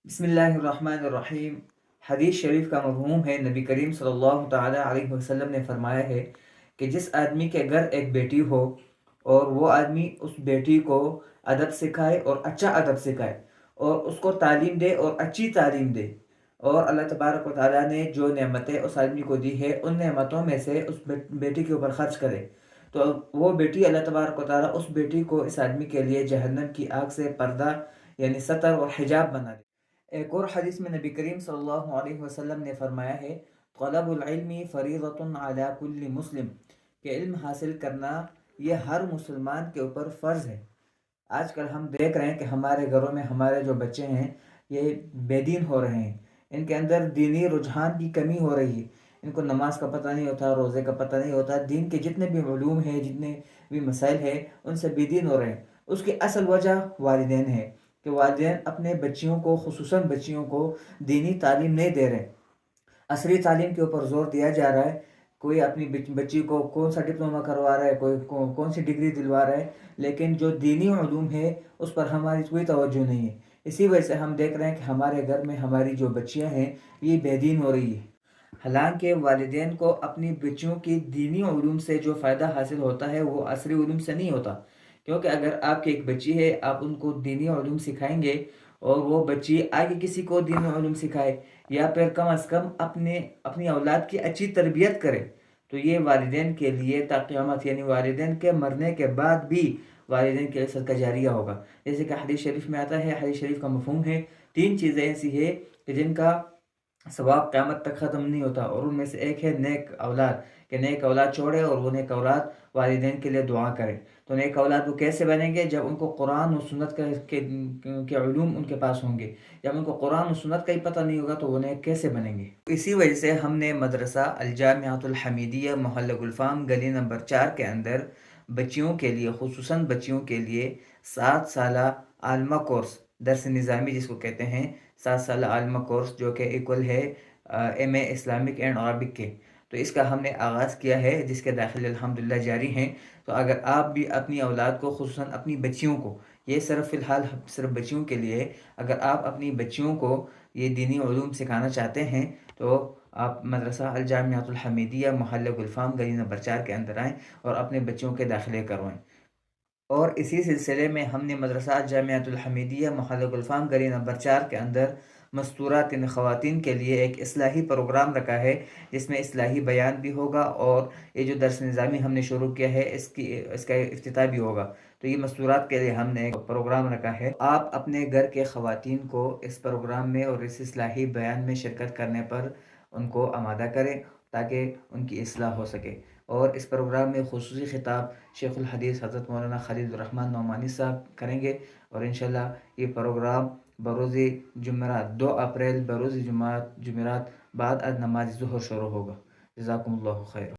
بسم اللہ الرحمن الرحیم۔ حدیث شریف کا مفہوم ہے، نبی کریم صلی اللہ تعالیٰ علیہ وسلم نے فرمایا ہے کہ جس آدمی کے گھر ایک بیٹی ہو اور وہ آدمی اس بیٹی کو ادب سکھائے اور اچھا ادب سکھائے اور اس کو تعلیم دے اور اچھی تعلیم دے، اور اللہ تبارک و تعالیٰ نے جو نعمتیں اس آدمی کو دی ہے ان نعمتوں میں سے اس بیٹی کے اوپر خرچ کرے، تو وہ بیٹی اللہ تبارک و تعالیٰ اس بیٹی کو اس آدمی کے لیے جہنم کی آگ سے پردہ یعنی ستر اور حجاب بنا دے۔ ایک اور حدیث میں نبی کریم صلی اللہ علیہ وسلم نے فرمایا ہے، طلب العلم فریضۃ علی کل مسلم، کہ علم حاصل کرنا یہ ہر مسلمان کے اوپر فرض ہے۔ آج کل ہم دیکھ رہے ہیں کہ ہمارے گھروں میں ہمارے جو بچے ہیں یہ بے دین ہو رہے ہیں، ان کے اندر دینی رجحان کی کمی ہو رہی ہے، ان کو نماز کا پتہ نہیں ہوتا، روزے کا پتہ نہیں ہوتا، دین کے جتنے بھی علوم ہیں، جتنے بھی مسائل ہیں ان سے بے دین ہو رہے ہیں۔ اس کی اصل وجہ والدین ہے کہ والدین اپنے بچیوں کو، خصوصاً بچیوں کو دینی تعلیم نہیں دے رہے۔ عصری تعلیم کے اوپر زور دیا جا رہا ہے، کوئی اپنی بچی کو کون سا ڈپلومہ کروا رہا ہے، کوئی کون سی ڈگری دلوا رہا ہے، لیکن جو دینی علوم ہے اس پر ہماری کوئی توجہ نہیں ہے۔ اسی وجہ سے ہم دیکھ رہے ہیں کہ ہمارے گھر میں ہماری جو بچیاں ہیں یہ بے دین ہو رہی ہے۔ حالانکہ والدین کو اپنی بچیوں کی دینی علوم سے جو فائدہ حاصل ہوتا ہے وہ عصری علوم سے نہیں ہوتا، کیونکہ اگر آپ کی ایک بچی ہے، آپ ان کو دینی علوم سکھائیں گے اور وہ بچی آگے کسی کو دینی علوم سکھائے یا پھر کم از کم اپنی اولاد کی اچھی تربیت کرے، تو یہ والدین کے لیے تا قیامت، یعنی والدین کے مرنے کے بعد بھی والدین کے لیے صدقہ جاریہ ہوگا۔ جیسے کہ حدیث شریف میں آتا ہے، حدیث شریف کا مفہوم ہے، 3 چیزیں ایسی ہے کہ جن کا ثواب قیامت تک ختم نہیں ہوتا، اور ان میں سے ایک ہے نیک اولاد، کہ نیک اولاد چھوڑے اور وہ نیک اولاد والدین کے لیے دعا کرے۔ تو نیک اولاد وہ کیسے بنیں گے؟ جب ان کو قرآن و سنت کے علوم ان کے پاس ہوں گے۔ جب ان کو قرآن و سنت کا ہی پتہ نہیں ہوگا تو وہ نیک کیسے بنیں گے؟ اسی وجہ سے ہم نے مدرسہ الجامعۃ الحمیدیہ محلہ گلفام گلی نمبر 4 کے اندر بچیوں کے لیے، خصوصاً بچیوں کے لیے 7 سالہ عالمہ کورس، درس نظامی جس کو کہتے ہیں، 7 سالہ عالمہ کورس جو کہ ایکول ہے M A Islamic and Arabic کے، تو اس کا ہم نے آغاز کیا ہے، جس کے داخلے الحمدللہ جاری ہیں۔ تو اگر آپ بھی اپنی اولاد کو، خصوصاً اپنی بچیوں کو، یہ صرف فی الحال صرف بچیوں کے لیے، اگر آپ اپنی بچیوں کو یہ دینی علوم سکھانا چاہتے ہیں تو آپ مدرسہ الجامعۃ الحمیدیہ محلہ گلفام گلی نمبر 4 کے اندر آئیں اور اپنے بچوں کے داخلے کروائیں۔ اور اسی سلسلے میں ہم نے مدرسہ جامعۃ الحمیدیہ محلہ گلفام گلی نمبر 4 کے اندر مستورات خواتین کے لیے ایک اصلاحی پروگرام رکھا ہے، جس میں اصلاحی بیان بھی ہوگا، اور یہ جو درس نظامی ہم نے شروع کیا ہے اس کا افتتاح بھی ہوگا۔ تو یہ مستورات کے لیے ہم نے ایک پروگرام رکھا ہے۔ آپ اپنے گھر کے خواتین کو اس پروگرام میں اور اس اصلاحی بیان میں شرکت کرنے پر ان کو آمادہ کریں تاکہ ان کی اصلاح ہو سکے۔ اور اس پروگرام میں خصوصی خطاب شیخ الحدیث حضرت مولانا خلیل الرحمن نعمانی صاحب کریں گے، اور انشاءاللہ یہ پروگرام بروز جمعرات 2 اپریل بروز جمعرات بعد از نماز ظہر شروع ہوگا۔ جزاکم اللہ خیر۔